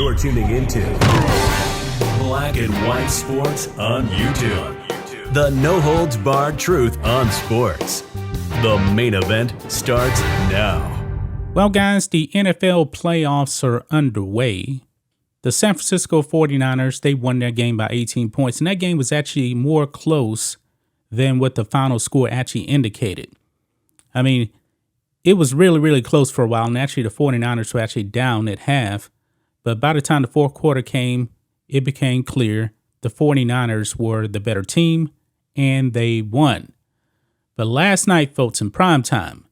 You're tuning into Black and White Sports on YouTube. The no-holds-barred truth on sports. The main event starts now. Well, guys, the NFL playoffs are underway. The San Francisco 49ers, they won their game by 18 points, and that game was actually more close than what the final score actually indicated. I mean, it was really, really close for a while, and actually the 49ers were actually down at half. But by the time the fourth quarter came, it became clear the 49ers were the better team, and they won. But last night, folks, in prime time,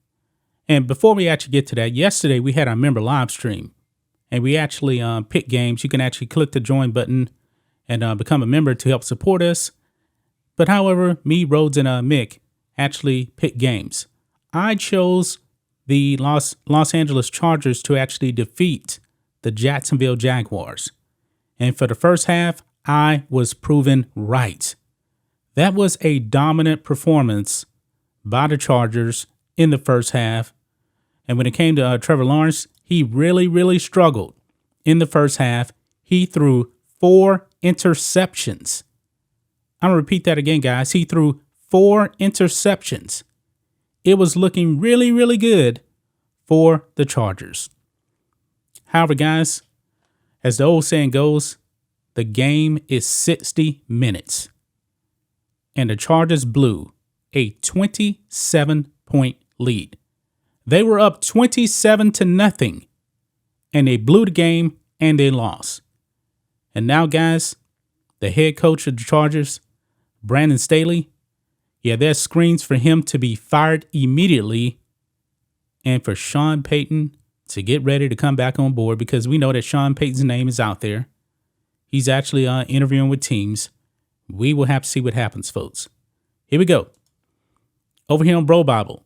and before we actually get to that, yesterday we had our member live stream. And we actually pick games. You can actually click the join button and become a member to help support us. But however, me, Rhodes, and Mick actually pick games. I chose the Los Angeles Chargers to actually defeat the Jacksonville Jaguars. And for the first half, I was proven right. That was a dominant performance by the Chargers in the first half. And when it came to Trevor Lawrence, he really, really struggled in the first half. He threw 4 interceptions. I'm going to repeat that again, guys. He threw 4 interceptions. It was looking really, really good for the Chargers. However, guys, as the old saying goes, the game is 60 minutes. And the Chargers blew a 27-point lead. They were up 27-0, and they blew the game and they lost. And now, guys, the head coach of the Chargers, Brandon Staley, there's screens for him to be fired immediately and for Sean Payton to get ready to come back on board, because we know that Sean Payton's name is out there. He's actually interviewing with teams. We will have to see what happens, folks. Here we go. Over here on Bro Bible,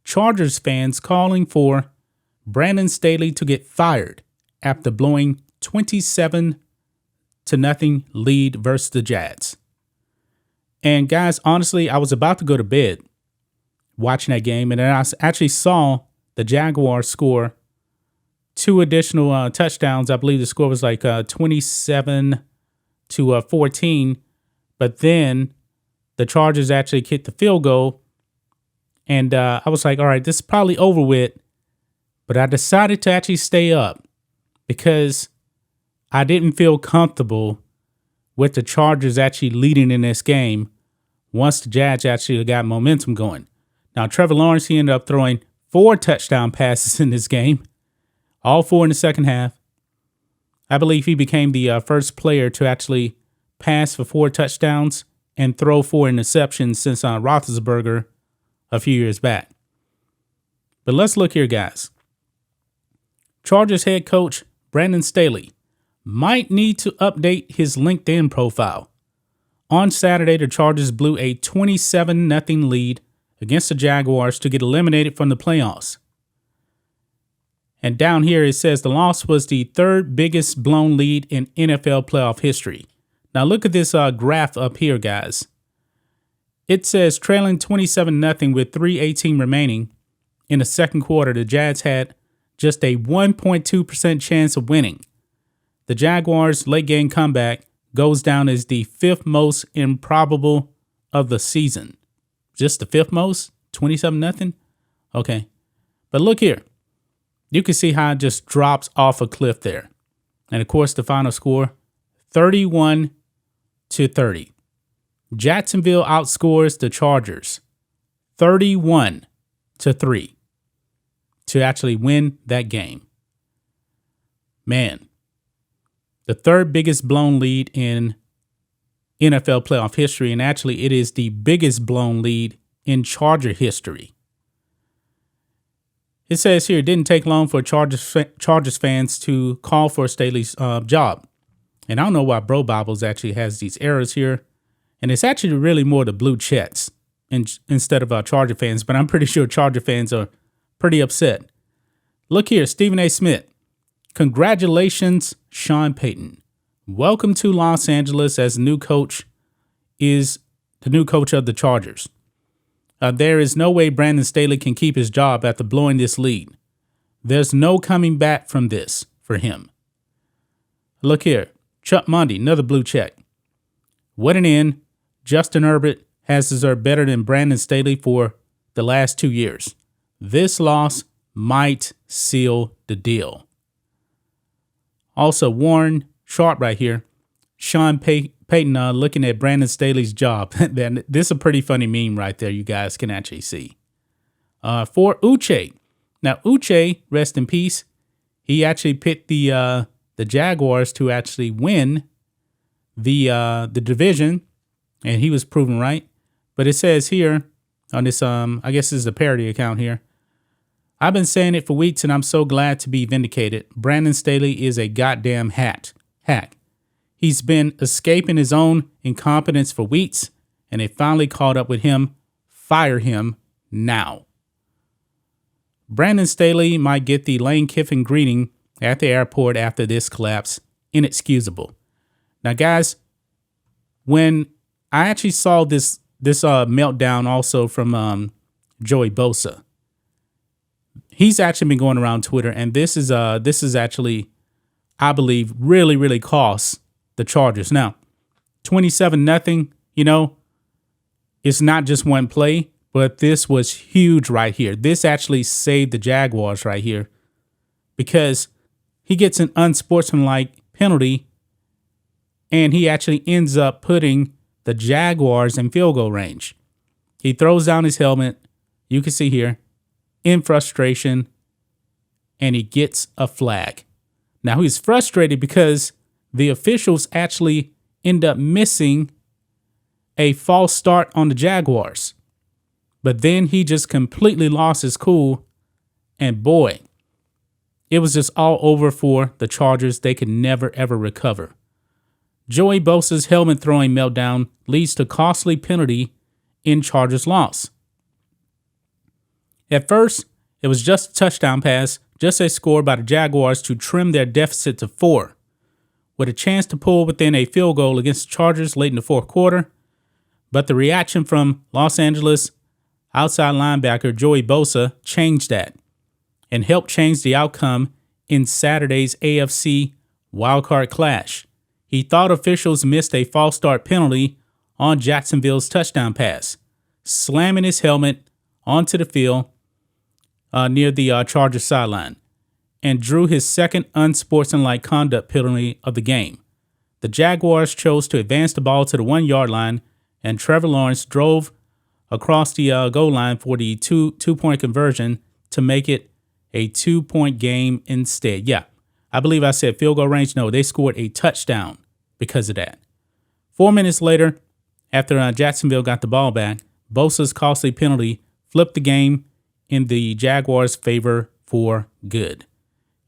Chargers fans calling for Brandon Staley to get fired after blowing 27-0 lead versus the Jags. And guys, honestly, I was about to go to bed watching that game, and then I actually saw the Jaguars score 2 additional touchdowns. I believe the score was like 27-14, but then the Chargers actually kicked the field goal. And I was like, all right, this is probably over with. But I decided to actually stay up because I didn't feel comfortable with the Chargers actually leading in this game once the Jags actually got momentum going. Now, Trevor Lawrence, he ended up throwing 4 touchdown passes in this game, all 4 in the second half. I believe he became the first player to actually pass for 4 touchdowns and throw 4 interceptions since Roethlisberger a few years back. But let's look here, guys. Chargers head coach Brandon Staley might need to update his LinkedIn profile. On Saturday, the Chargers blew a 27-0 lead against the Jaguars to get eliminated from the playoffs. And down here it says the loss was the 3rd biggest blown lead in NFL playoff history. Now look at this graph up here, guys. It says trailing 27-0 with 3:18 remaining in the second quarter, the Jags had just a 1.2% chance of winning. The Jaguars' late game comeback goes down as the 5th most improbable of the season. Just the 5th most? 27-0? Okay. But look here. You can see how it just drops off a cliff there. And of course, the final score, 31-30. Jacksonville outscores the Chargers 31-3 to actually win that game. Man, the 3rd biggest blown lead in NFL playoff history, and actually it is the biggest blown lead in Charger history. It says here it didn't take long for Chargers fans to call for Staley's job. And I don't know why Bro Bibles actually has these errors here. And it's actually really more the blue checks instead of Charger fans, but I'm pretty sure Charger fans are pretty upset. Look here, Stephen A. Smith. Congratulations, Sean Payton. Welcome to Los Angeles as the new coach of the Chargers. There is no way Brandon Staley can keep his job after blowing this lead. There's no coming back from this for him. Look here. Chuck Mundy, another blue check. What an end. Justin Herbert has deserved better than Brandon Staley for the last 2 years. This loss might seal the deal. Also, Warren Sharp right here. Sean Payton looking at Brandon Staley's job. This is a pretty funny meme right there you guys can actually see. For Uche. Now, Uche, rest in peace, he actually picked the Jaguars to actually win the division, and he was proven right. But it says here on this, I guess this is a parody account here. I've been saying it for weeks, and I'm so glad to be vindicated. Brandon Staley is a goddamn hack. He's been escaping his own incompetence for weeks, and it finally caught up with him. Fire him now. Brandon Staley might get the Lane Kiffin greeting at the airport after this collapse. Inexcusable. Now, guys, when I actually saw this meltdown also from Joey Bosa, he's actually been going around Twitter, and this is actually, I believe, really, really cost the Chargers. Now, 27-0, it's not just one play, but this was huge right here. This actually saved the Jaguars right here because he gets an unsportsmanlike penalty, and he actually ends up putting the Jaguars in field goal range. He throws down his helmet, you can see here, in frustration, and he gets a flag. Now, he's frustrated because the officials actually end up missing a false start on the Jaguars. But then he just completely lost his cool, and boy, it was just all over for the Chargers. They could never, ever recover. Joey Bosa's helmet throwing meltdown leads to costly penalty in Chargers loss. At first, it was just a touchdown pass, just a score by the Jaguars to trim their deficit to 4. With a chance to pull within a field goal against the Chargers late in the fourth quarter. But the reaction from Los Angeles outside linebacker Joey Bosa changed that and helped change the outcome in Saturday's AFC wildcard clash. He thought officials missed a false start penalty on Jacksonville's touchdown pass, slamming his helmet onto the field near the Chargers sideline, and drew his second unsportsmanlike conduct penalty of the game. The Jaguars chose to advance the ball to the 1-yard line, and Trevor Lawrence drove across the goal line for the two-point conversion to make it a 2-point game instead. Yeah, I believe I said field goal range. No, they scored a touchdown because of that. 4 minutes later, after Jacksonville got the ball back, Bosa's costly penalty flipped the game in the Jaguars' favor for good.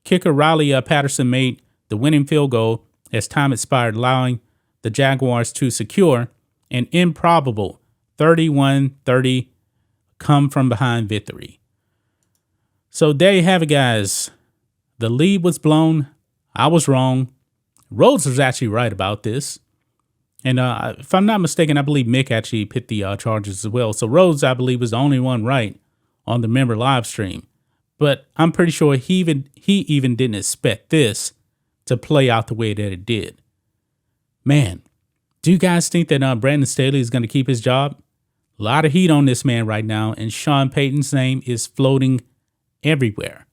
Kicker Riley Patterson made the winning field goal as time expired, allowing the Jaguars to secure an improbable 31-30 come-from-behind victory. So there you have it, guys. The lead was blown. I was wrong. Rhodes was actually right about this. And if I'm not mistaken, I believe Mick actually picked the Chargers as well. So Rhodes, I believe, was the only one right on the member live stream. But I'm pretty sure he even didn't expect this to play out the way that it did. Man, do you guys think that Brandon Staley is going to keep his job? A lot of heat on this man right now, and Sean Payton's name is floating everywhere.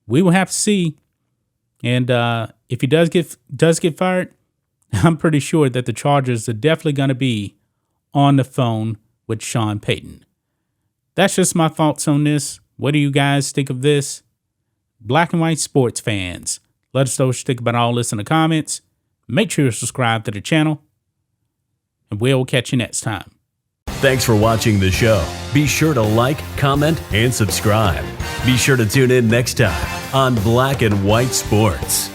We will have to see. And if he does get fired, I'm pretty sure that the Chargers are definitely going to be on the phone with Sean Payton. That's just my thoughts on this. What do you guys think of this? Black and white sports fans, let us know what you think about all this in the comments. Make sure you subscribe to the channel, and we'll catch you next time. Thanks for watching the show. Be sure to like, comment, and subscribe. Be sure to tune in next time on Black and White Sports.